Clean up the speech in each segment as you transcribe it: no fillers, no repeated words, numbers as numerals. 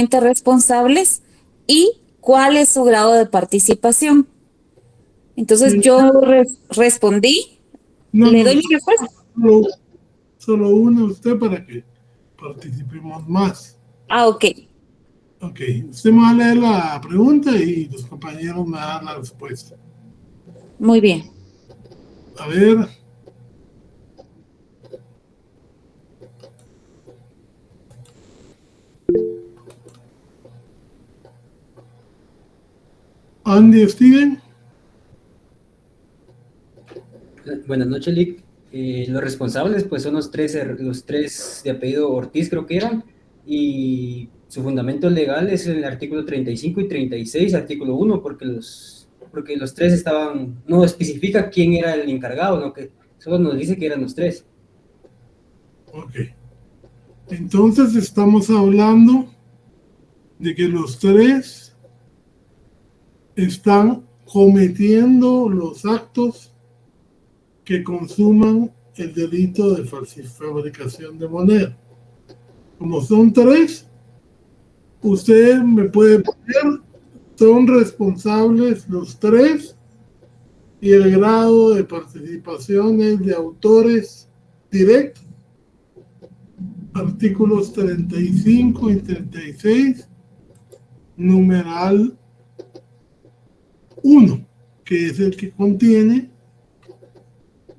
responsables y cuál es su grado de participación. Entonces Sí. yo respondí, No, le no, doy mi respuesta. solo, solo uno usted para que participemos más. Ok, Ok, usted me va a leer la pregunta y los compañeros me dan la respuesta. muy bien. A ver, Andy Steven. Buenas noches, Lick. Los responsables pues son los tres de apellido Ortiz, creo que eran, y su fundamento legal es el artículo 35 y 36, artículo 1, porque los tres estaban, no especifica quién era el encargado, no que solo nos dice que eran los tres. Ok, entonces estamos hablando de que los tres están cometiendo los actos que consuman el delito de fabricación de moneda. Como son tres, usted me puede poner, son responsables los tres y el grado de participación es de autores directos. Artículos 35 y 36, numeral 1, que es el que contiene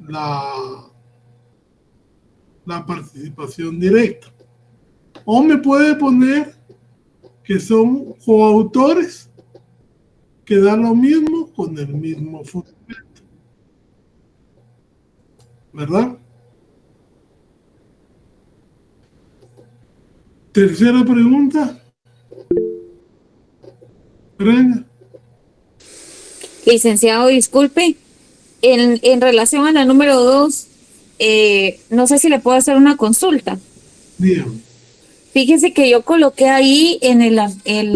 la participación directa. O me puede poner que son coautores, que da lo mismo con el mismo fundamento. ¿Verdad? Tercera pregunta. Brenda. Licenciado, disculpe, en relación a la número 2, no sé si le puedo hacer una consulta. Dígame. Fíjese que yo coloqué ahí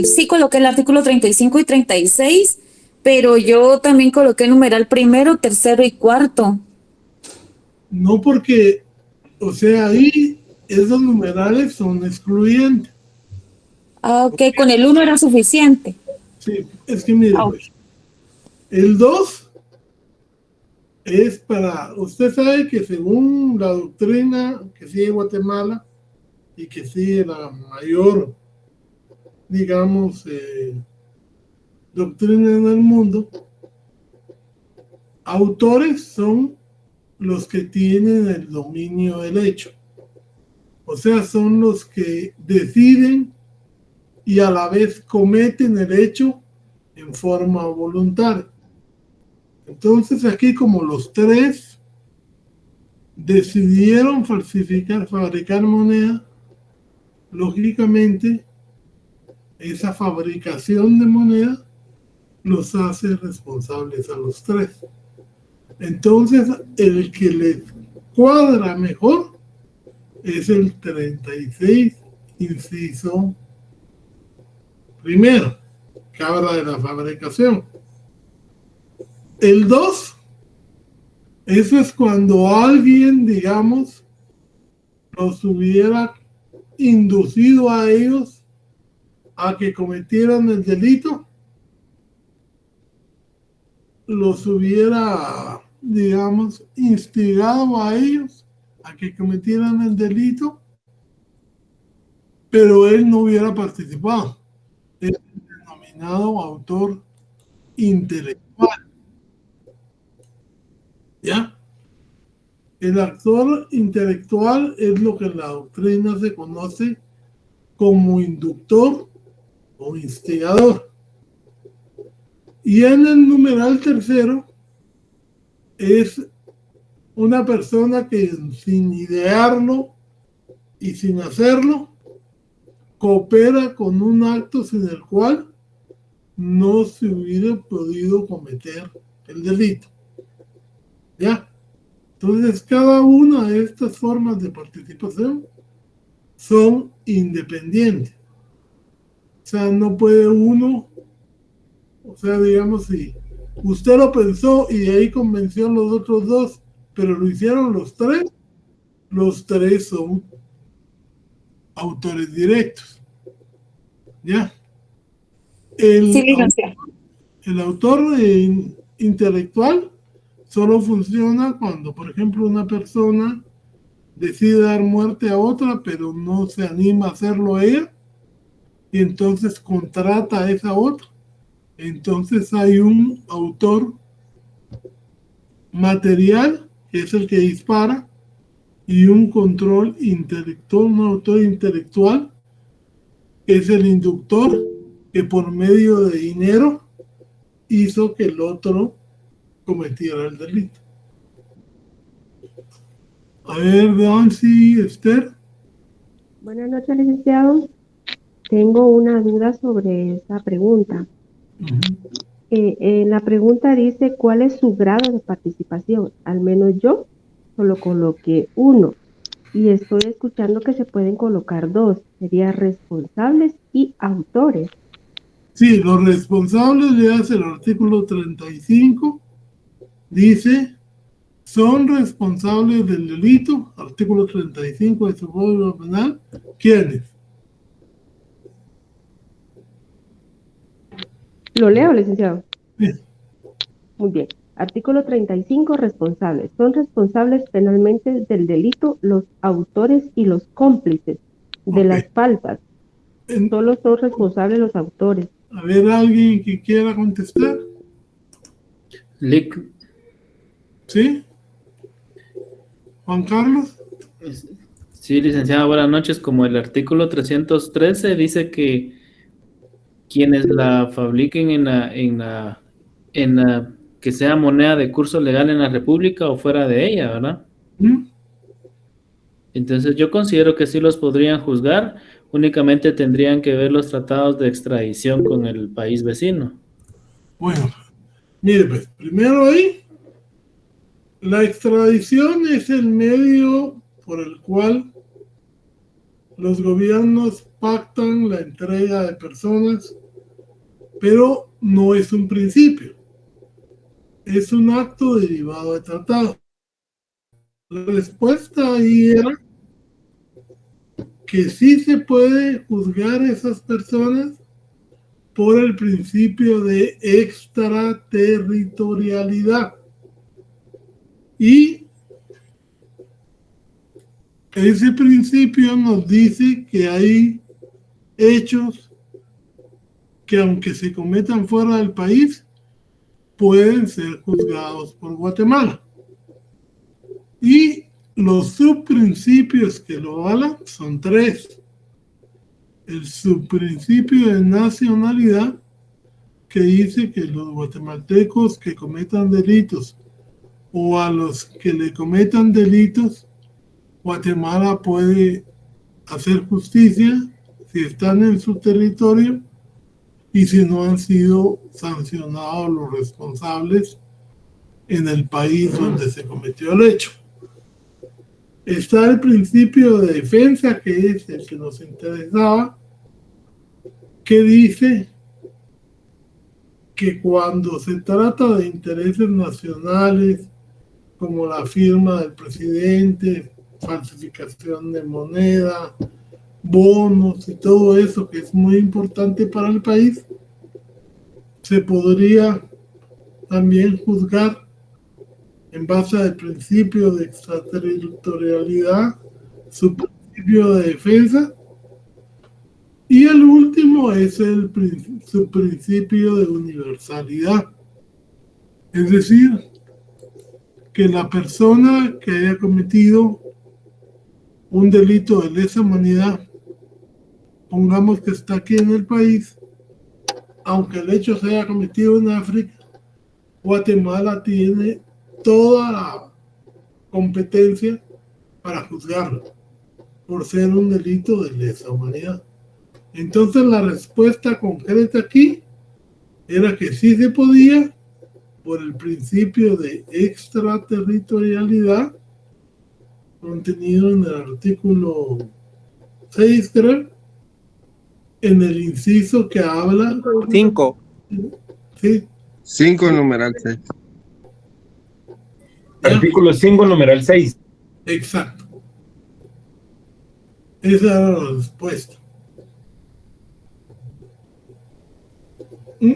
sí coloqué el artículo 35 y 36, pero yo también coloqué el numeral primero, tercero y cuarto. No porque, o sea, ahí esos numerales son excluyentes. Ah, ok, con el uno era suficiente. Sí, es que mire, Ah, ok. pues, el 2 es para, usted sabe que según la doctrina que sigue Guatemala y que sigue la mayor, digamos, doctrina en el mundo, autores son los que tienen el dominio del hecho. O sea, son los que deciden y a la vez cometen el hecho en forma voluntaria. Entonces aquí como los tres decidieron fabricar moneda, lógicamente esa fabricación de moneda los hace responsables a los tres. Entonces el que les cuadra mejor es el 36, inciso primero, que habla de la fabricación. El 2, eso es cuando alguien, digamos, los hubiera inducido a ellos a que cometieran el delito, los hubiera, digamos, instigado a ellos a que cometieran el delito, pero él no hubiera participado. Es el denominado autor intelectual. ¿Ya? El actor intelectual es lo que en la doctrina se conoce como inductor o instigador. Y en el numeral tercero es una persona que sin idearlo y sin hacerlo, coopera con un acto sin el cual no se hubiera podido cometer el delito. ¿Ya? Entonces, cada una de estas formas de participación son independientes. O sea, no puede uno, o sea, digamos, si usted lo pensó y de ahí convenció a los otros dos, pero lo hicieron los tres son autores directos. ¿Ya? Sí, El, licenciado. el autor intelectual solo funciona cuando, por ejemplo, una persona decide dar muerte a otra, pero no se anima a hacerlo ella, y entonces contrata a esa otra. Entonces hay un autor material, que es el que dispara, y un control intelectual, un autor intelectual, que es el inductor, que por medio de dinero hizo que el otro cometiera el delito. A ver, Nancy, Esther. Buenas noches, licenciado. Tengo una duda sobre esa pregunta. La pregunta dice, ¿cuál es su grado de participación? Al menos yo solo coloqué 1 y estoy escuchando que se pueden colocar 2. Sería responsables y autores. Sí, los responsables, le hace el artículo 35, dice, son responsables del delito, artículo 35 de su Código Penal, ¿quiénes? ¿Lo leo, licenciado? Sí. Muy bien. Artículo 35, responsables. Son responsables penalmente del delito los autores y los cómplices de Ok. las faltas. En- Solo son responsables los autores. a ver, alguien que quiera contestar, Lic, ¿sí? Juan Carlos. sí, licenciada, buenas noches. Como el artículo 313 dice que quienes la fabriquen que sea moneda de curso legal en la República o fuera de ella, ¿verdad? ¿Mm? Entonces yo considero que sí los podrían juzgar, únicamente tendrían que ver los tratados de extradición con el país vecino. Bueno, mire, pues, primero ahí, la extradición es el medio por el cual los gobiernos pactan la entrega de personas, pero no es un principio, es un acto derivado de tratado. La respuesta ahí era que sí se puede juzgar a esas personas por el principio de extraterritorialidad. Y ese principio nos dice que hay hechos que aunque se cometan fuera del país, pueden ser juzgados por Guatemala. Y los subprincipios que lo avalan son 3. El subprincipio de nacionalidad, que dice que los guatemaltecos que cometan delitos o a los que le cometan delitos, Guatemala puede hacer justicia si están en su territorio y si no han sido sancionados los responsables en el país donde se cometió el hecho. Está el principio de defensa, que es el que nos interesaba, que dice que cuando se trata de intereses nacionales, como la firma del presidente, falsificación de moneda, bonos y todo eso que es muy importante para el país, se podría también juzgar en base al principio de extraterritorialidad, su principio de defensa, y el último es su principio de universalidad. Es decir, que la persona que haya cometido un delito de lesa humanidad, pongamos que está aquí en el país, aunque el hecho se haya cometido en África, Guatemala tiene toda la competencia para juzgarlo por ser un delito de lesa humanidad. Entonces la respuesta concreta aquí era que sí se podía por el principio de extraterritorialidad contenido en el artículo 6, creo, en el inciso que habla 5. Sí. 5 numeral 6. Artículo 5, numeral 6. Exacto. Esa era la respuesta.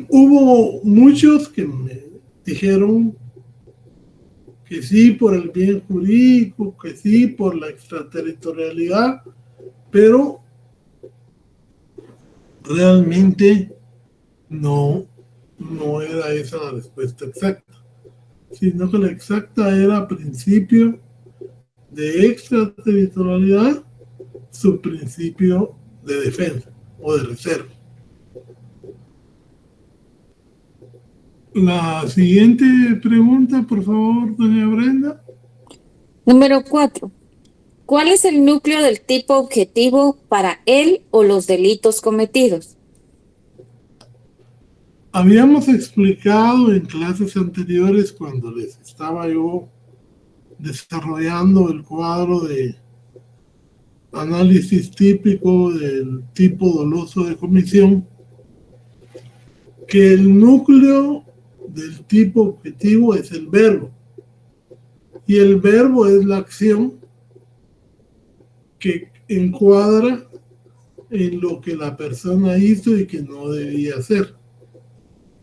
Hubo muchos que me dijeron que sí por el bien jurídico, que sí por la extraterritorialidad, pero realmente no era esa la respuesta exacta, sino que la exacta era principio de extraterritorialidad, su principio de defensa o de reserva. La siguiente pregunta, por favor, doña Brenda. Número 4. ¿Cuál es el núcleo del tipo objetivo para él o los delitos cometidos? Habíamos explicado en clases anteriores, cuando les estaba yo desarrollando el cuadro de análisis típico del tipo doloso de comisión, que el núcleo del tipo objetivo es el verbo. Y el verbo es la acción que encuadra en lo que la persona hizo y que no debía hacer.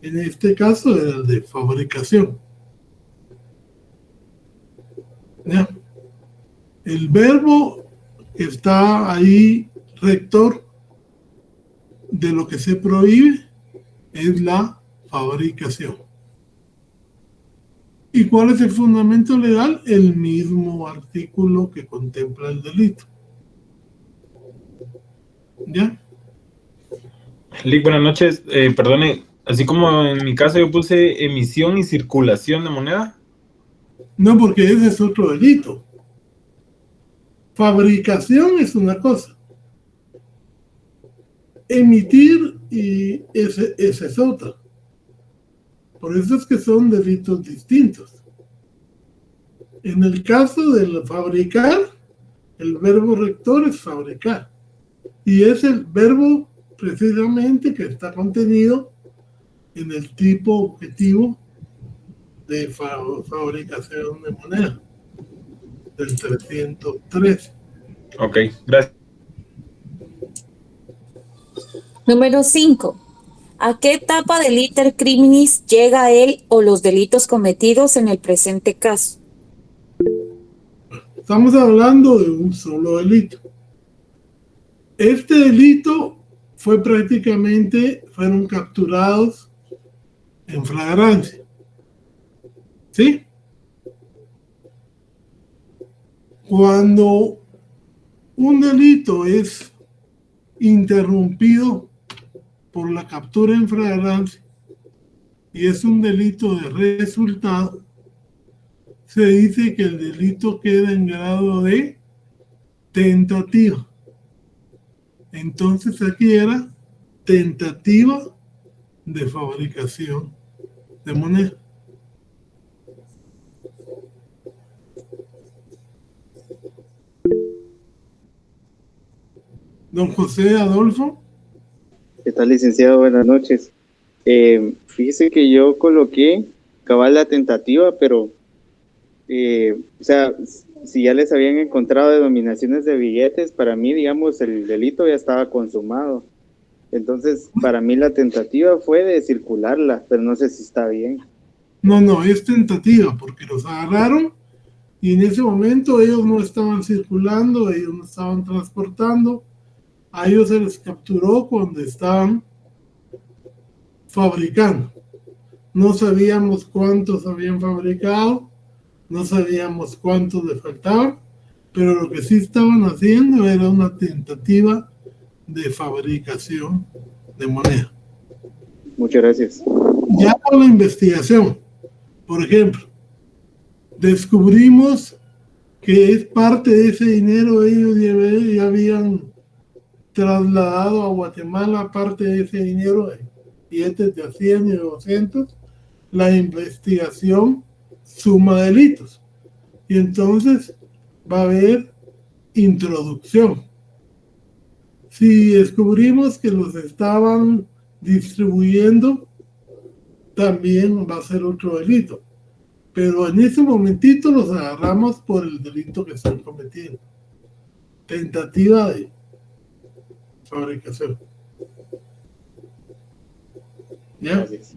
En este caso era el de fabricación. ¿Ya? El verbo que está ahí rector de lo que se prohíbe es la fabricación. ¿Y cuál es el fundamento legal? El mismo artículo que contempla el delito. ¿Ya? Lick, buenas noches. Perdone, así como en mi caso yo puse emisión y circulación de moneda. No, porque ese es otro delito. Fabricación es una cosa. Emitir y ese es otra. Por eso es que son delitos distintos. En el caso del fabricar, el verbo rector es fabricar. Y es el verbo precisamente que está contenido en el tipo objetivo de fabricación de moneda del 313. Ok, gracias. Número 5. ¿A qué etapa del iter criminis llega él o los delitos cometidos en el presente caso? Estamos hablando de un solo delito. Este delito fueron capturados en flagrancia. ¿Sí? Cuando un delito es interrumpido por la captura en flagrancia y es un delito de resultado, se dice que el delito queda en grado de tentativa. Entonces aquí era tentativa de fabricación de moneda. Don José Adolfo. ¿Qué tal, licenciado? Buenas noches. Fíjese que yo coloqué cabal la tentativa, pero, o sea, si ya les habían encontrado denominaciones de billetes, para mí, digamos, el delito ya estaba consumado. Entonces, para mí la tentativa fue de circularla, pero no sé si está bien. No, es tentativa, porque los agarraron y en ese momento ellos no estaban circulando, ellos no estaban transportando. A ellos se les capturó cuando estaban fabricando. No sabíamos cuántos habían fabricado, no sabíamos cuántos le faltaban, pero lo que sí estaban haciendo era una tentativa de fabricación de moneda. Muchas gracias. Ya con la investigación, por ejemplo, descubrimos que es parte de ese dinero, ellos ya habían trasladado a Guatemala parte de ese dinero, billetes de 100 y 200, la investigación suma delitos. Y entonces va a haber introducción. Si descubrimos que los estaban distribuyendo, también va a ser otro delito. Pero en ese momentito los agarramos por el delito que están cometiendo. Tentativa de fabricación. ¿Ya? Gracias.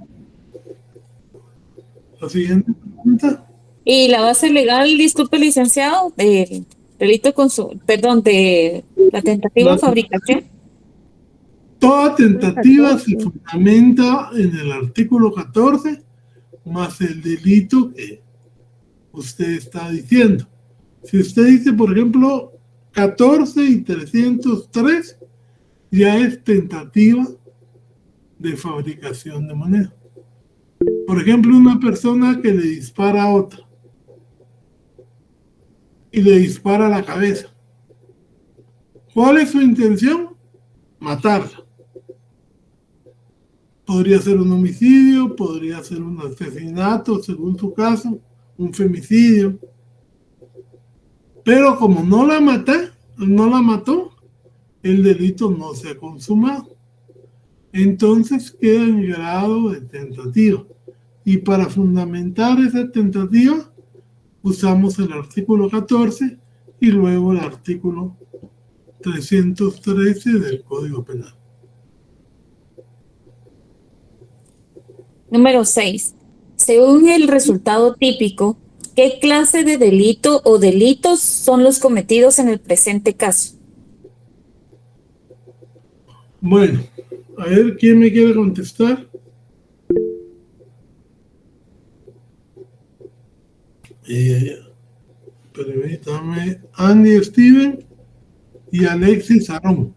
La siguiente pregunta. Y la base legal, disculpe, licenciado, del delito perdón, de la tentativa La- de fabricación. Toda tentativa se 14. fundamenta en el artículo 14 más el delito que usted está diciendo. Si usted dice, por ejemplo, 14 y 303, ya es tentativa de fabricación de moneda. Por ejemplo, una persona que le dispara a otra y le dispara a la cabeza. ¿Cuál es su intención? Matarla. Podría ser un homicidio, podría ser un asesinato, según su caso, un femicidio. Pero como no la mató, el delito no se ha consumado. Entonces queda en grado de tentativa. Y para fundamentar esa tentativa, usamos el artículo 14 y luego el artículo 313 del Código Penal. Número 6. Según el resultado típico, ¿qué clase de delito o delitos son los cometidos en el presente caso? Bueno, a ver, ¿quién me quiere contestar? Permítame, Andy Steven y Alexis Aarón.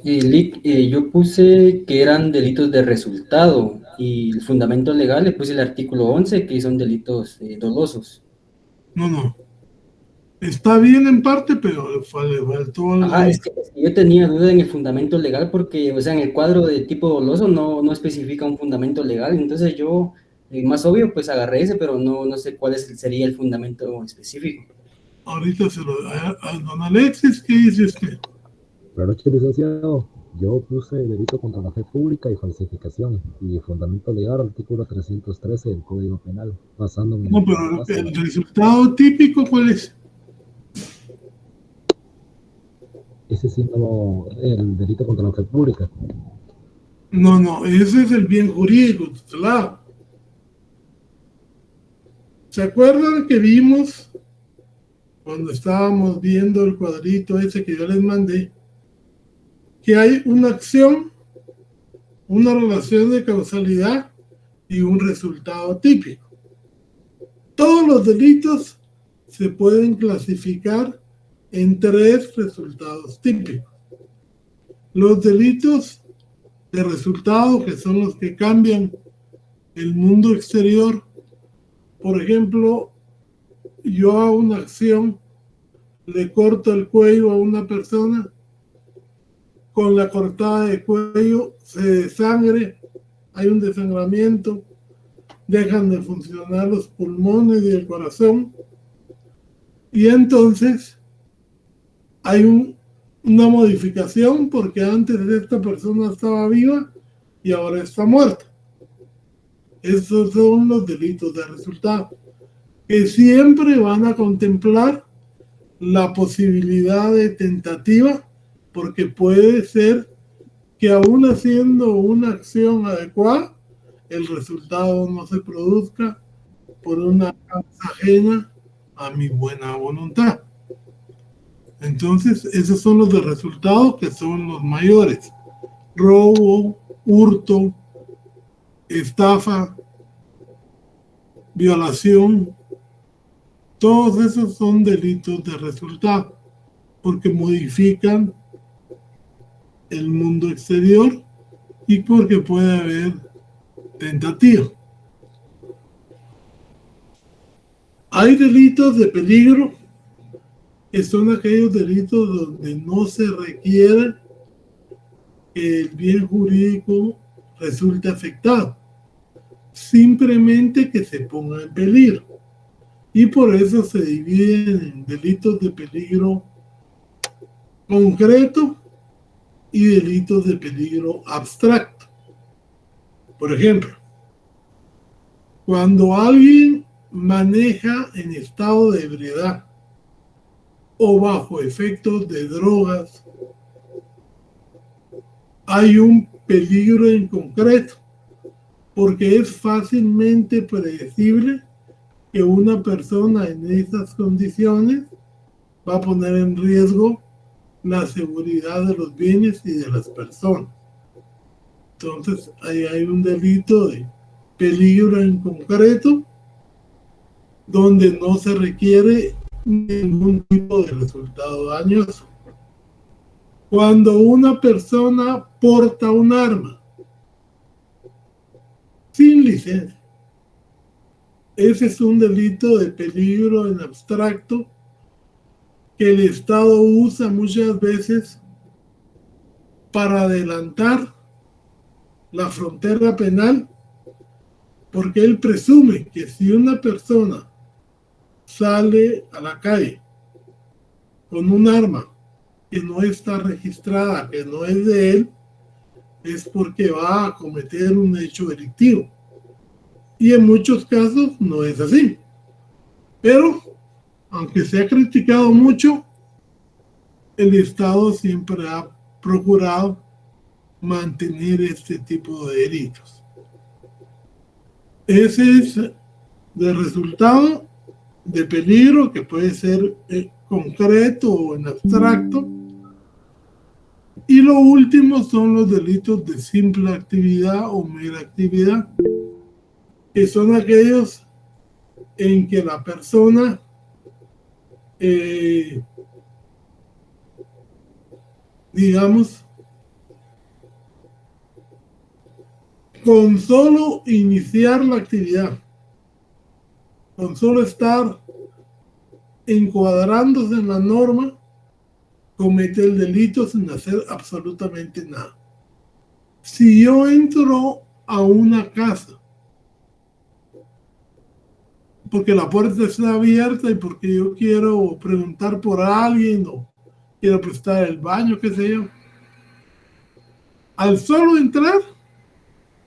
Lick, yo puse que eran delitos de resultado y el fundamento legal le puse el artículo 11, que son delitos dolosos. No. Está bien en parte, pero le faltó algo Ajá, ahí. es que yo tenía duda en el fundamento legal porque, o sea, en el cuadro de tipo doloso no especifica un fundamento legal, entonces yo, más obvio, pues agarré ese, pero no sé sería el fundamento específico. Ahorita se lo a don Alexis, ¿qué dice usted? Buenas noches, licenciado. Yo puse delito contra la fe pública y falsificación y fundamento legal, artículo 313 del Código Penal, basándome No, en pero base el resultado típico, ¿cuál es? ese siendo el delito contra la fe pública. No, ese es el bien jurídico, tutelado. ¿Se acuerdan que vimos cuando estábamos viendo el cuadrito ese que yo les mandé, que hay una acción, una relación de causalidad y un resultado típico? Todos los delitos se pueden clasificar en 3 resultados típicos. Los delitos de resultado, que son los que cambian el mundo exterior. Por ejemplo, yo hago una acción, le corto el cuello a una persona, con la cortada de cuello se desangre, hay un desangramiento, dejan de funcionar los pulmones y el corazón, y entonces hay una modificación porque antes esta persona estaba viva y ahora está muerta. Esos son los delitos de resultado, que siempre van a contemplar la posibilidad de tentativa, porque puede ser que aún haciendo una acción adecuada, el resultado no se produzca por una causa ajena a mi buena voluntad. Entonces, esos son los de resultado, que son los mayores: robo, hurto, estafa, violación. Todos esos son delitos de resultado, porque modifican el mundo exterior y porque puede haber tentativa. Hay delitos de peligro, que son aquellos delitos donde no se requiere que el bien jurídico resulte afectado, simplemente que se ponga en peligro. Y por eso se dividen en delitos de peligro concreto y delitos de peligro abstracto. Por ejemplo, cuando alguien maneja en estado de ebriedad o bajo efectos de drogas, hay un peligro en concreto, porque es fácilmente predecible que una persona en esas condiciones va a poner en riesgo la seguridad de los bienes y de las personas. Entonces, ahí hay un delito de peligro en concreto, donde no se requiere ningún tipo de resultado dañoso. Cuando una persona porta un arma sin licencia, ese es un delito de peligro en abstracto que el Estado usa muchas veces para adelantar la frontera penal, porque él presume que si una persona sale a la calle con un arma que no está registrada, que no es de él, es porque va a cometer un hecho delictivo. Y en muchos casos no es así. Pero, aunque se ha criticado mucho, el Estado siempre ha procurado mantener este tipo de delitos. Ese es el resultado de peligro, que puede ser concreto o en abstracto. Y lo último son los delitos de simple actividad o mera actividad, que son aquellos en que la persona digamos, con solo iniciar la actividad, con solo estar encuadrándose en la norma, comete el delito sin hacer absolutamente nada. Si yo entro a una casa porque la puerta está abierta y porque yo quiero preguntar por alguien o quiero prestar el baño, qué sé yo, al solo entrar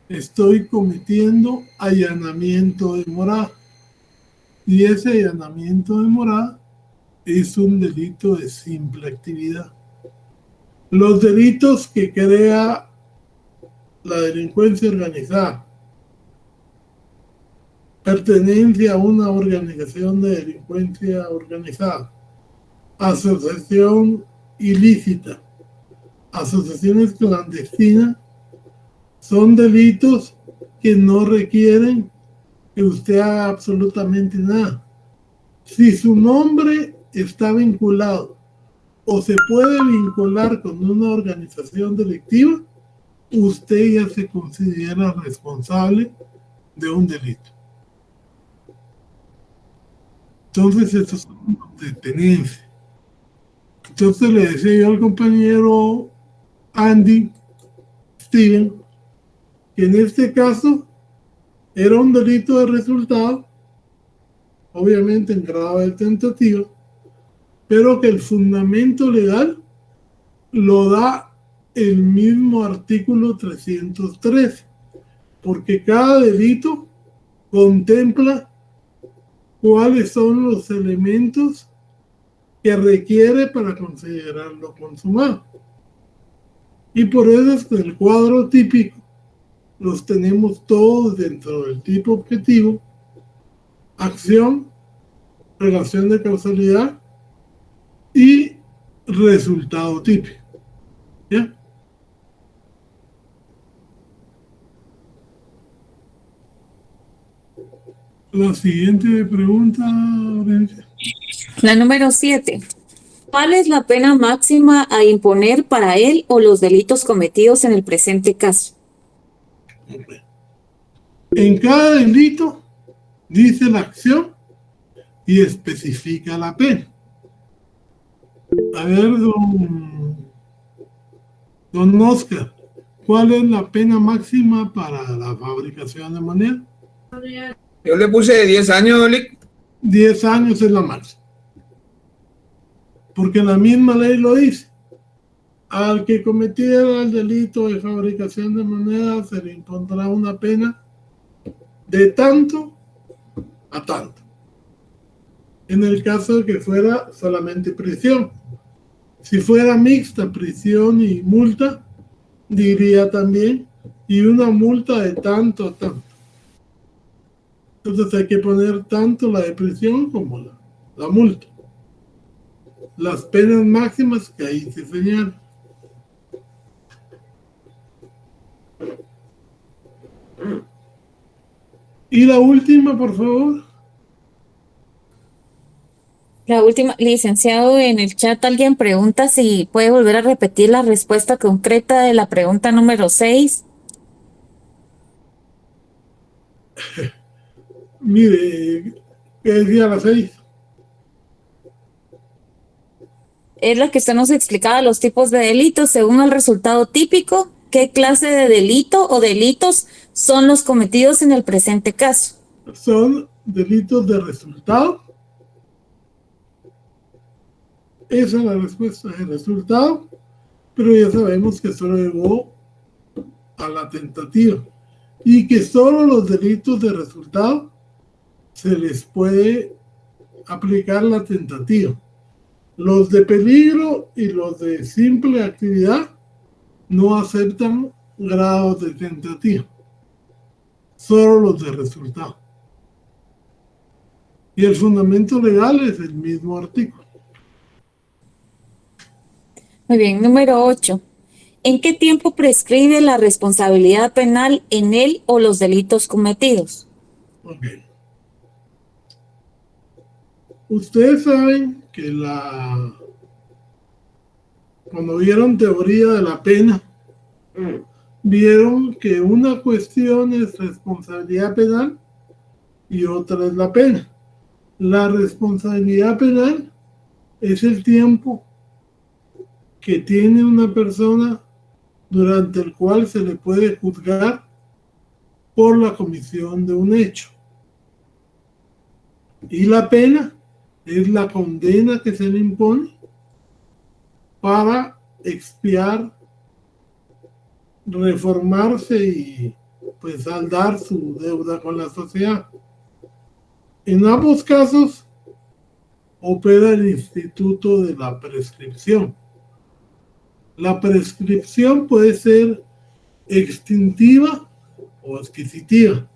estoy cometiendo allanamiento de morada, y ese allanamiento de morada es un delito de simple actividad. Los delitos que crea la delincuencia organizada, pertenencia a una organización de delincuencia organizada, asociación ilícita, asociaciones clandestinas, son delitos que no requieren que usted haga absolutamente nada. Si su nombre está vinculado o se puede vincular con una organización delictiva, usted ya se considera responsable de un delito. Entonces, estos son de tenencia. Entonces le decía yo al compañero Andy, Steven, que en este caso era un delito de resultado, obviamente en grado de tentativa, pero que el fundamento legal lo da el mismo artículo 313, porque cada delito contempla cuáles son los elementos que requiere para considerarlo consumado. Y por eso es que el cuadro típico los tenemos todos dentro del tipo objetivo: acción, relación de causalidad y resultado típico. ¿Ya? La siguiente pregunta, Aurencia. La número 7. ¿Cuál es la pena máxima a imponer para él o los delitos cometidos en el presente caso? En cada delito dice la acción y especifica la pena. A ver, don Oscar, ¿cuál es la pena máxima para la fabricación de moneda? Yo le puse 10 años, Lick. 10 años es la máxima. Porque la misma ley lo dice. Al que cometiera el delito de fabricación de moneda se le impondrá una pena de tanto a tanto. En el caso de que fuera solamente prisión. Si fuera mixta, prisión y multa, diría también y una multa de tanto a tanto. Entonces hay que poner tanto la de prisión como la multa. Las penas máximas que ahí se señalan. Y la última, por favor. La última, licenciado, en el chat alguien pregunta si puede volver a repetir la respuesta concreta de la pregunta número 6. Mire, ¿qué decía la 6? Es la que usted nos explicaba los tipos de delitos según el resultado típico. ¿Qué clase de delito o delitos son los cometidos en el presente caso? Son delitos de resultado. Esa es la respuesta, el resultado, pero ya sabemos que solo llegó a la tentativa y que solo los delitos de resultado se les puede aplicar la tentativa. Los de peligro y los de simple actividad no aceptan grados de tentativa, solo los de resultado. Y el fundamento legal es el mismo artículo. Muy bien, número 8. ¿En qué tiempo prescribe la responsabilidad penal en él o los delitos cometidos? Ok. Ustedes saben que cuando vieron teoría de la pena, vieron que una cuestión es responsabilidad penal y otra es la pena. La responsabilidad penal es el tiempo que tiene una persona durante el cual se le puede juzgar por la comisión de un hecho. Y la pena es la condena que se le impone para expiar, reformarse y pues saldar su deuda con la sociedad. En ambos casos opera el instituto de la prescripción. La prescripción puede ser extintiva o adquisitiva.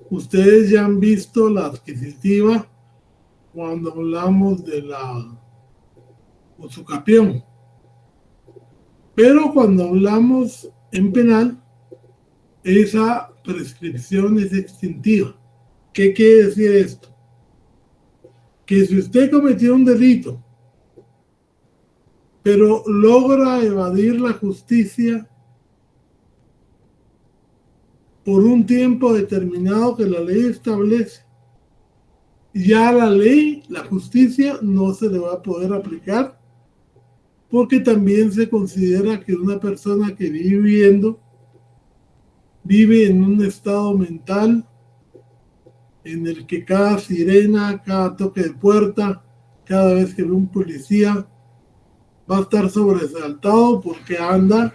Ustedes ya han visto la adquisitiva cuando hablamos de la usucapión. Pero cuando hablamos en penal, esa prescripción es extintiva. ¿Qué quiere decir esto? Que si usted cometió un delito, pero logra evadir la justicia por un tiempo determinado que la ley establece, ya la ley, la justicia, no se le va a poder aplicar, porque también se considera que una persona que vive en un estado mental en el que cada sirena, cada toque de puerta, cada vez que ve un policía, va a estar sobresaltado porque anda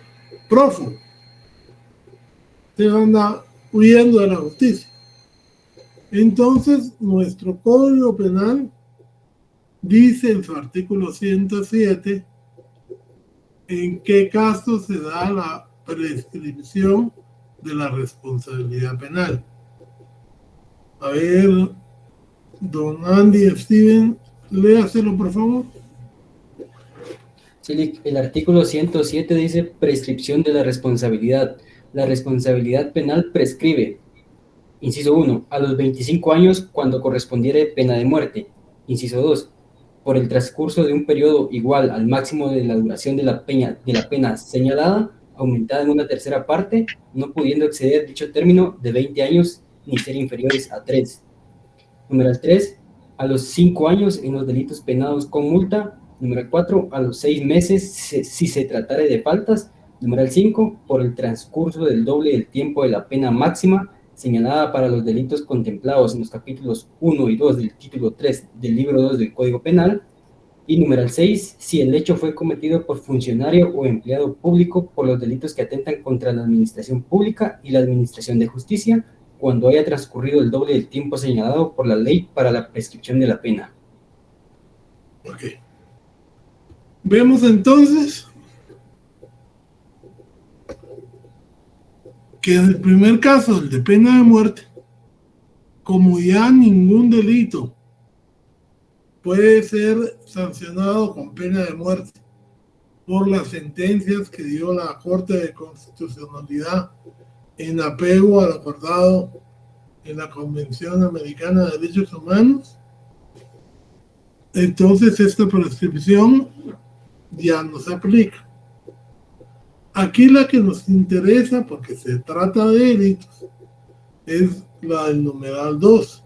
prófugo. Se anda huyendo de la justicia. Entonces, nuestro Código Penal dice en su artículo 107 en qué caso se da la prescripción de la responsabilidad penal. A ver, don Andy Steven, léaselo por favor. Sí, el artículo 107 dice prescripción de la responsabilidad. La responsabilidad penal prescribe. Inciso 1, a los 25 años cuando correspondiere pena de muerte. Inciso 2, por el transcurso de un periodo igual al máximo de la duración de la pena señalada, aumentada en una tercera parte, no pudiendo exceder dicho término de 20 años ni ser inferiores a 3. Numeral 3, a los 5 años en los delitos penados con multa. Numeral 4, a los 6 meses si se tratare de faltas. Numeral 5, por el transcurso del doble del tiempo de la pena máxima señalada para los delitos contemplados en los capítulos 1 y 2 del título 3 del libro 2 del Código Penal. Y numeral 6, si el hecho fue cometido por funcionario o empleado público por los delitos que atentan contra la administración pública y la administración de justicia, cuando haya transcurrido el doble del tiempo señalado por la ley para la prescripción de la pena. Ok. Vemos entonces que en el primer caso, el de pena de muerte, como ya ningún delito puede ser sancionado con pena de muerte por las sentencias que dio la Corte de Constitucionalidad en apego al acordado en la Convención Americana de Derechos Humanos, entonces esta prescripción ya no se aplica. Aquí la que nos interesa, porque se trata de delitos, es la del numeral 2.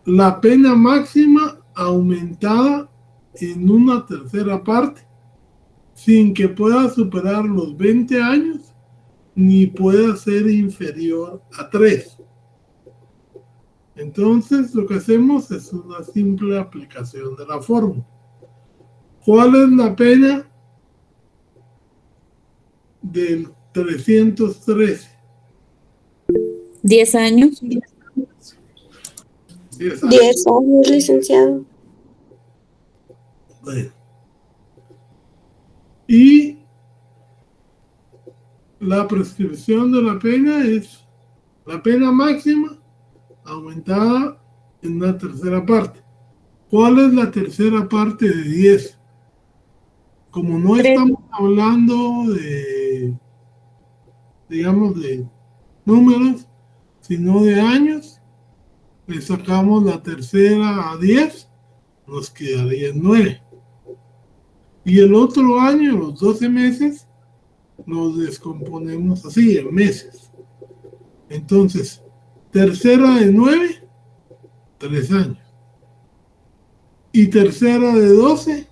La pena máxima aumentada en una tercera parte, sin que pueda superar los 20 años, ni pueda ser inferior a 3. Entonces, lo que hacemos es una simple aplicación de la fórmula. ¿Cuál es la pena del 313? 10 años. 10 años. 10 años, licenciado. Bueno. Y la prescripción de la pena es la pena máxima aumentada en una tercera parte. ¿Cuál es la tercera parte de 10? Como no 3. estamos hablando de, digamos, de números, sino de años, le sacamos la tercera a 10, nos quedaría 9. Y el otro año, los 12 meses, los descomponemos así, en meses. Entonces, tercera de 9, 3 años. Y tercera de 12,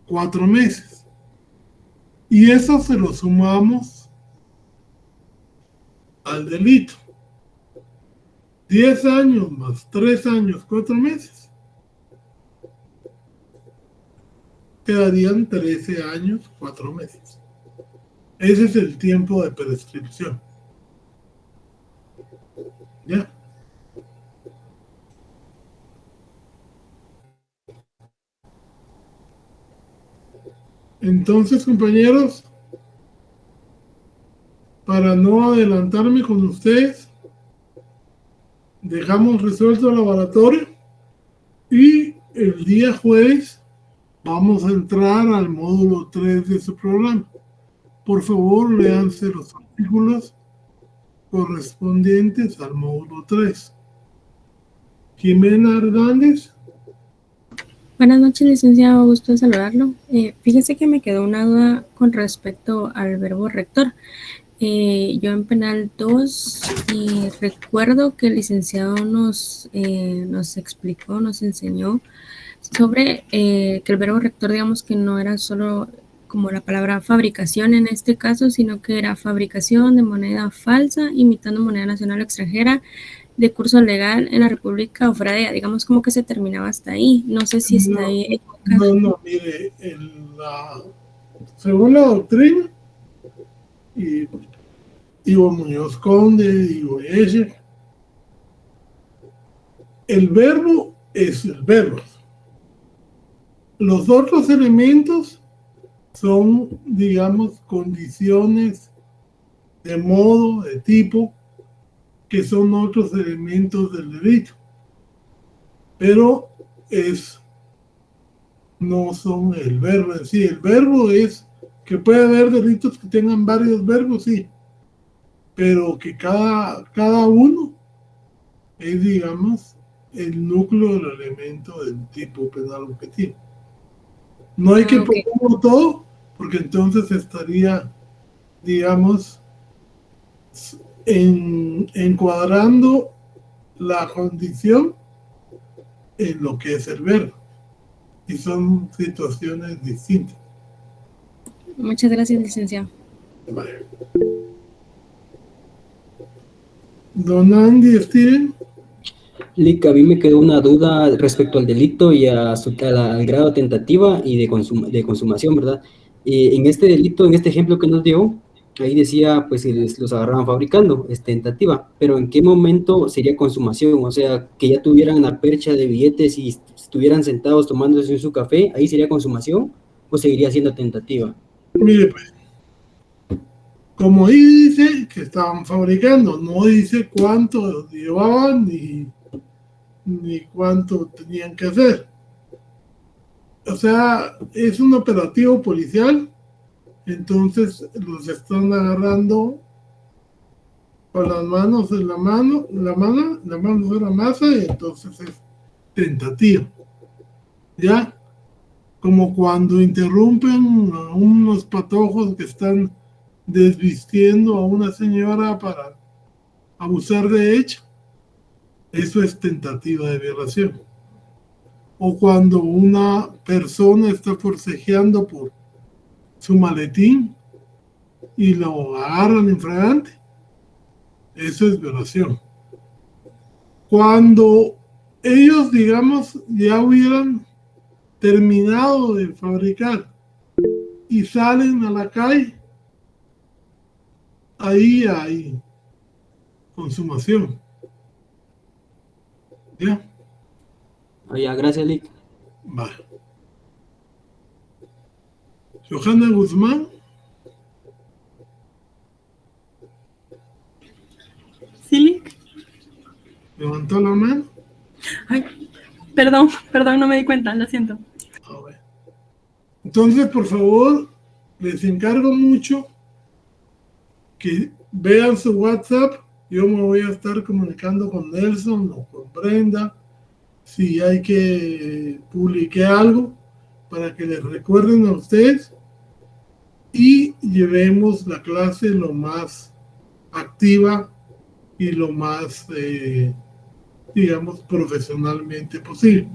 4 meses. Y eso se lo sumamos al delito. 10 años más 3 años, 4 meses. Quedarían 13 años, 4 meses. Ese es el tiempo de prescripción. ¿Ya? Entonces, compañeros, para no adelantarme con ustedes, dejamos resuelto el laboratorio y el día jueves vamos a entrar al módulo 3 de su programa. Por favor, léanse los artículos correspondientes al módulo 3. Jimena Hernández. Buenas noches, licenciado, gusto de saludarlo. Fíjese que me quedó una duda con respecto al verbo rector. Yo en penal 2 recuerdo que el licenciado nos explicó, nos enseñó sobre que el verbo rector, digamos que no era solo como la palabra fabricación en este caso, sino que era fabricación de moneda falsa, imitando moneda nacional o extranjera, de curso legal en la República o fuera de ella. Digamos como que se terminaba hasta ahí. No sé si está ahí. No, mire, según la doctrina, y Ivo Muñoz Conde, Ivo Escher, el verbo es el verbo. Los otros elementos son, digamos, condiciones de modo, de tipo, que son otros elementos del delito. Pero no son el verbo en sí. El verbo es que puede haber delitos que tengan varios verbos, sí, pero que cada uno es, digamos, el núcleo del elemento del tipo penal objetivo. No hay que ponerlo todo, porque entonces estaría, digamos, encuadrando la condición en lo que es el verbo. Y son situaciones distintas. Muchas gracias, licenciado. Vale. Don Andy Steven. Lick, a mí me quedó una duda respecto al delito y al grado de tentativa y de consumación, ¿verdad? En este delito, en este ejemplo que nos dio, ahí decía, pues, los agarraban fabricando, es tentativa, pero ¿en qué momento sería consumación? O sea, que ya tuvieran la percha de billetes y estuvieran sentados tomándose su café, ¿ahí sería consumación o seguiría siendo tentativa? Mire, pues, Como ahí dice que estaban fabricando, no dice cuánto llevaban ni cuánto tenían que hacer. O sea, es un operativo policial, entonces los están agarrando con las manos en la mano en la masa, y entonces es tentativa. ¿Ya? Como cuando interrumpen a unos patojos que están desvistiendo a una señora para abusar de ella. Eso es tentativa de violación. O cuando una persona está forcejeando por su maletín y lo agarran en fragante, eso es violación. Cuando ellos, digamos, ya hubieran terminado de fabricar y salen a la calle, ahí hay consumación. ¿Ya? Ya, gracias, Lick. Vale. Johanna Guzmán. ¿Sí, Lick? Levantó la mano. Ay, perdón, no me di cuenta, lo siento. Entonces, por favor, les encargo mucho que vean su WhatsApp. Yo me voy a estar comunicando con Nelson o con Brenda si hay que publicar algo para que les recuerden a ustedes y llevemos la clase lo más activa y lo más, digamos, profesionalmente posible.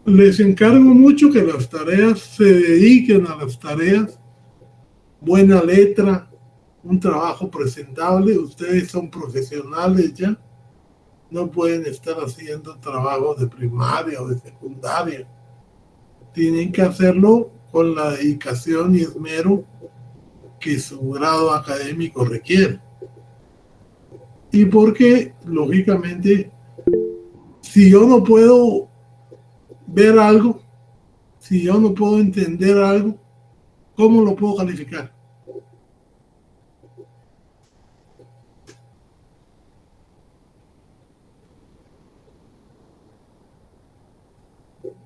Les encargo mucho que las tareas se dediquen a las tareas, buena letra, un trabajo presentable. Ustedes son profesionales ya, no pueden estar haciendo trabajos de primaria o de secundaria. Tienen que hacerlo con la dedicación y esmero que su grado académico requiere. Y porque, lógicamente, si yo no puedo ver algo, si yo no puedo entender algo, ¿cómo lo puedo calificar?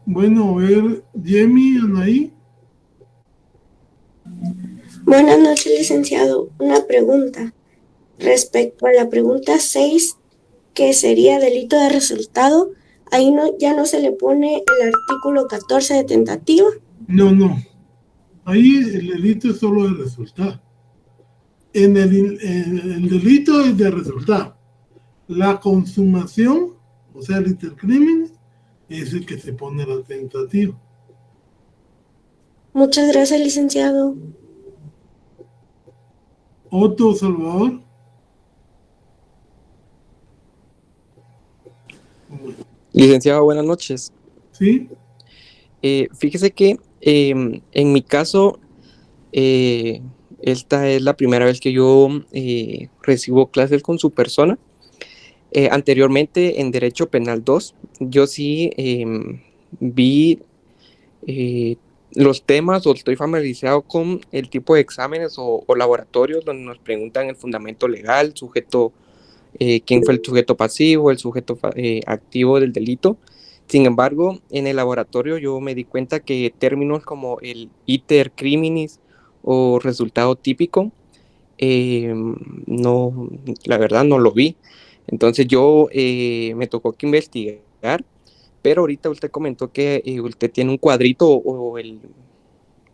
Bueno, a ver, Yemi, Anaí. Buenas noches, licenciado. Una pregunta. Respecto a la pregunta 6, que sería delito de resultado, ahí no, ya no se le pone el artículo 14 de tentativa. No. Ahí el delito es solo de resultado. En el delito es de resultado. La consumación, o sea, el intercrimen, es el que se pone la tentativa. Muchas gracias, licenciado. Otto Salvador. Licenciado, buenas noches. Sí. Fíjese que en mi caso, esta es la primera vez que yo recibo clases con su persona. Anteriormente, en Derecho Penal 2, yo sí vi los temas, o estoy familiarizado con el tipo de exámenes o laboratorios donde nos preguntan el fundamento legal, sujeto, quién fue el sujeto pasivo, el sujeto activo del delito. Sin embargo, en el laboratorio yo me di cuenta que términos como el iter criminis o resultado típico, no, la verdad no lo vi. Entonces yo me tocó que investigar, pero ahorita usted comentó que usted tiene un cuadrito o en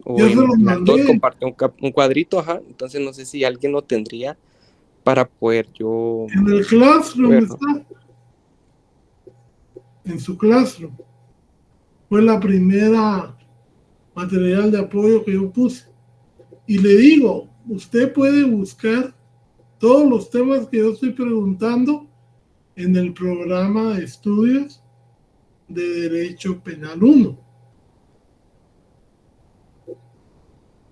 las dos comparte un cuadrito, ajá. Entonces no sé si alguien lo tendría para poder yo... En el Classroom está. En su Classroom. Fue la primera material de apoyo que yo puse. Y le digo, usted puede buscar todos los temas que yo estoy preguntando en el programa de estudios de Derecho Penal 1.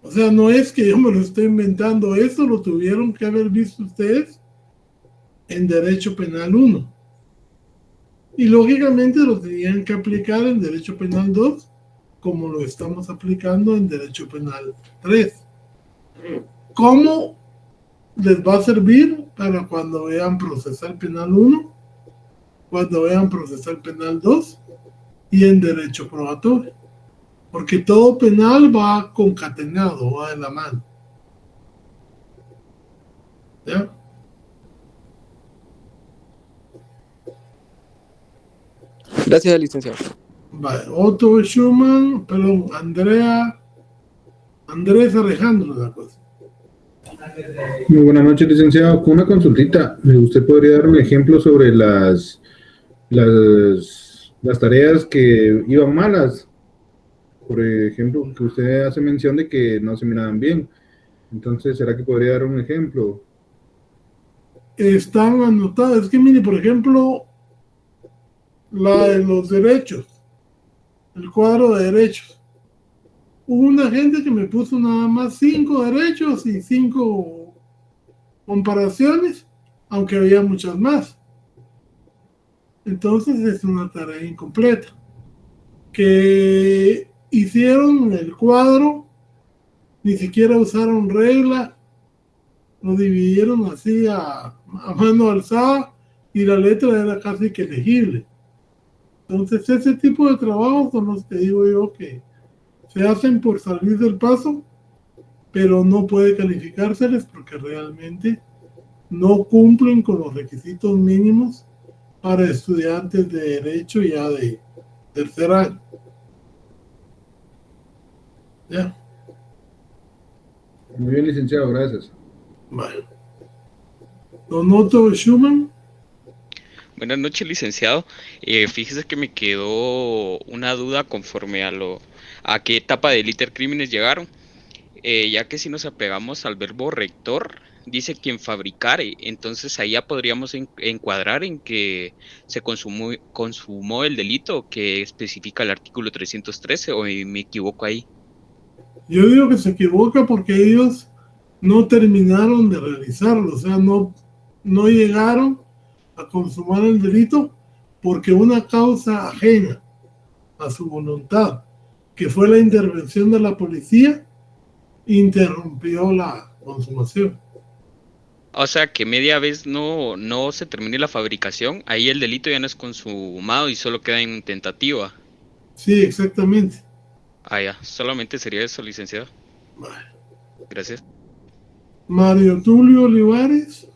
O sea, no es que yo me lo estoy inventando, eso lo tuvieron que haber visto ustedes en Derecho Penal 1. Y lógicamente lo tenían que aplicar en Derecho Penal 2, como lo estamos aplicando en Derecho Penal 3. ¿Cómo les va a servir para cuando vean procesal penal 1, cuando vean procesal penal 2 y en derecho probatorio? Porque todo penal va concatenado, va de la mano. ¿Ya? Gracias, licenciado. Vale, Otto Schumann, perdón, Andrés Alejandro, la cosa. Muy buenas noches, licenciado. Con una consultita, ¿usted podría dar un ejemplo sobre las tareas que iban malas? Por ejemplo, que usted hace mención de que no se miraban bien. Entonces, ¿será que podría dar un ejemplo? Están anotadas. Es que mire, por ejemplo, la de los derechos, el cuadro de derechos. Hubo una gente que me puso nada más 5 derechos y 5 comparaciones, aunque había muchas más. Entonces es una tarea incompleta. Que hicieron el cuadro, ni siquiera usaron regla, lo dividieron así a mano alzada y la letra era casi que legible. Entonces ese tipo de trabajos son los que digo yo que se hacen por salir del paso, pero no puede calificárseles porque realmente no cumplen con los requisitos mínimos para estudiantes de derecho ya de tercer año. ¿Ya? Muy bien, licenciado, gracias. Bueno. Don Otto Schumann. Buenas noches, licenciado. Fíjese que me quedó una duda conforme a qué etapa de liter crímenes llegaron, ya que si nos apegamos al verbo rector, dice quien fabricare, entonces ahí ya podríamos encuadrar en que se consumó el delito que especifica el artículo 313, o me equivoco ahí. Yo digo que se equivoca porque ellos no terminaron de realizarlo, o sea, no llegaron a consumar el delito porque una causa ajena a su voluntad, que fue la intervención de la policía, interrumpió la consumación. O sea que media vez no se termine la fabricación, ahí el delito ya no es consumado y solo queda en tentativa. Sí, exactamente. Ah, ya, solamente sería eso, licenciado. Vale. Gracias. Mario Tulio Olivares.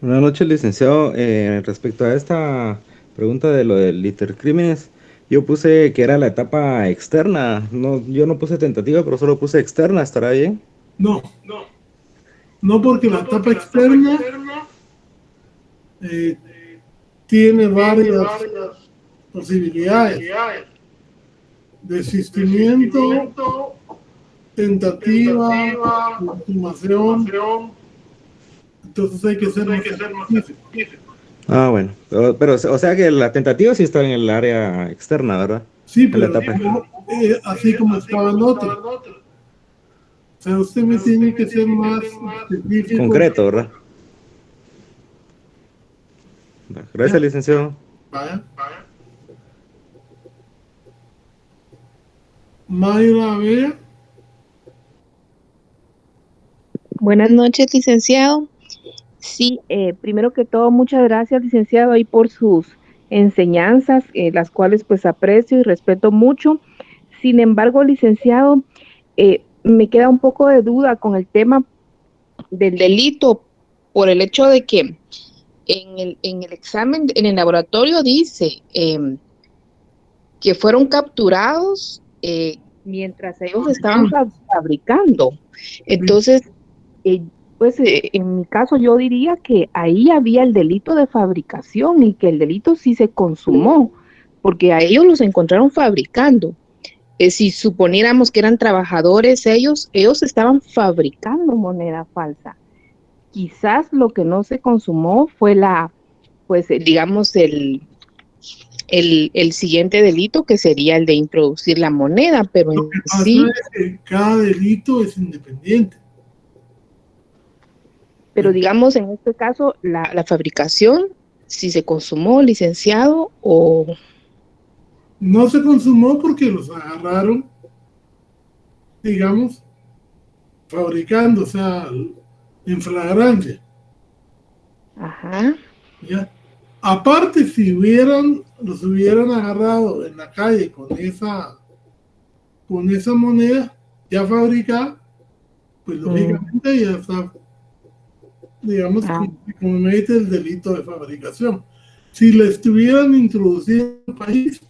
Buenas noches, licenciado. Respecto a esta pregunta de lo del litercrímenes, yo puse que era la etapa externa. No, yo no puse tentativa, pero solo puse externa. ¿Estará bien? No, porque la etapa externa tiene varias posibilidades. Desistimiento, tentativa, consumación. Entonces hay que ser más específico. Ah, bueno. Pero, o sea que la tentativa sí está en el área externa, ¿verdad? Sí, en la pero etapa. así como estaba en otro. O sea, usted me tiene que ser más específico. Concreto, ¿verdad? Gracias, licenciado. Vaya. Mayra Vega. Buenas noches, licenciado. Sí, primero que todo, muchas gracias, licenciado, ahí por sus enseñanzas, las cuales pues aprecio y respeto mucho. Sin embargo, licenciado, me queda un poco de duda con el tema del delito, por el hecho de que en el examen, en el laboratorio dice que fueron capturados mientras ellos estaban fabricando. Entonces, pues en mi caso yo diría que ahí había el delito de fabricación y que el delito sí se consumó, porque a ellos los encontraron fabricando. Si suponiéramos que eran trabajadores, ellos estaban fabricando moneda falsa. Quizás lo que no se consumó fue digamos, el siguiente delito, que sería el de introducir la moneda, pero Lo que pasa es que cada delito es independiente. Pero digamos, en este caso, la fabricación, si se consumó, licenciado, o... No se consumó porque los agarraron, digamos, fabricando, o sea, en flagrancia. Ajá. ¿Ya? Aparte, si los hubieran agarrado en la calle con esa moneda ya fabricada, pues lógicamente ya está, digamos, comete el delito de fabricación. Si la estuvieran introduciendo en el país,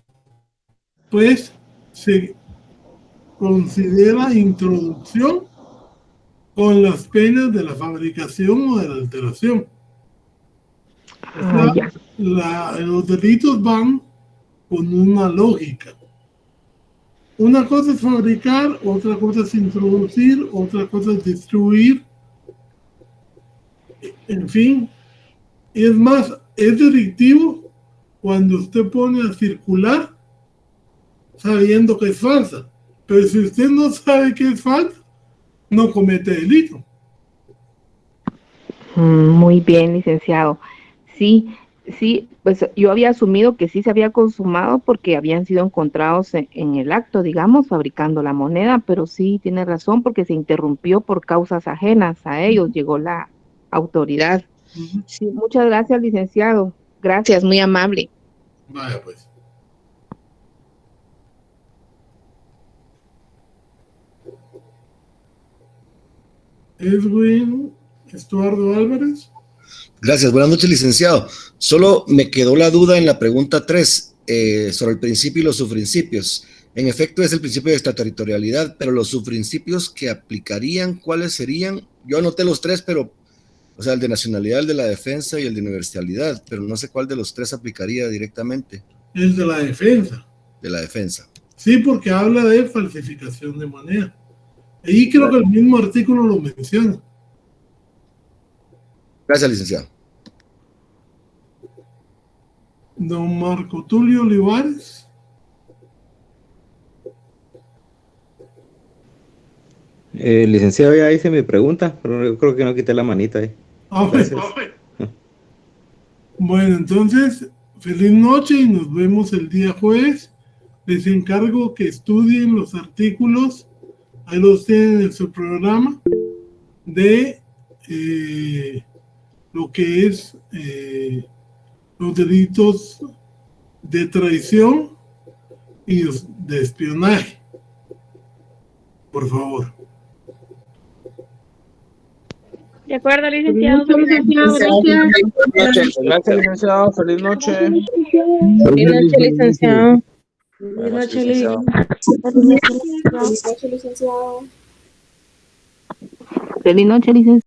pues se considera introducción con las penas de la fabricación o de la alteración. Los delitos van con una lógica. Una cosa es fabricar, otra cosa es introducir, otra cosa es distribuir. En fin, es más, es delictivo cuando usted pone a circular sabiendo que es falsa. Pero si usted no sabe que es falsa, no comete delito. Muy bien, licenciado. Sí, pues yo había asumido que sí se había consumado porque habían sido encontrados en el acto, digamos, fabricando la moneda, pero sí tiene razón porque se interrumpió por causas ajenas a ellos, llegó la autoridad. Sí, muchas gracias, licenciado. Gracias, muy amable. Vaya, pues. Edwin Estuardo Álvarez. Gracias, buenas noches, licenciado. Solo me quedó la duda en la pregunta 3 sobre el principio y los subprincipios. En efecto, es el principio de extraterritorialidad, pero los subprincipios que aplicarían, ¿cuáles serían? Yo anoté los 3, pero, o sea, el de nacionalidad, el de la defensa y el de universalidad, pero no sé cuál de los 3 aplicaría directamente. El de la defensa. De la defensa. Sí, porque habla de falsificación de moneda. Ahí creo que el mismo artículo lo menciona. Gracias, licenciado. Don Marco Tulio Olivares. Licenciado, ya hice mi pregunta, pero yo creo que no quité la manita ahí. Bueno, entonces, feliz noche y nos vemos el día jueves. Les encargo que estudien los artículos, ahí los tienen en su programa, de lo que es los delitos de traición y de espionaje. Por favor. De acuerdo, licenciado. Feliz Gracias, licenciado. Feliz noche. Feliz noche, licenciado. Buenas noches, licenciado. Feliz noche, licenciado.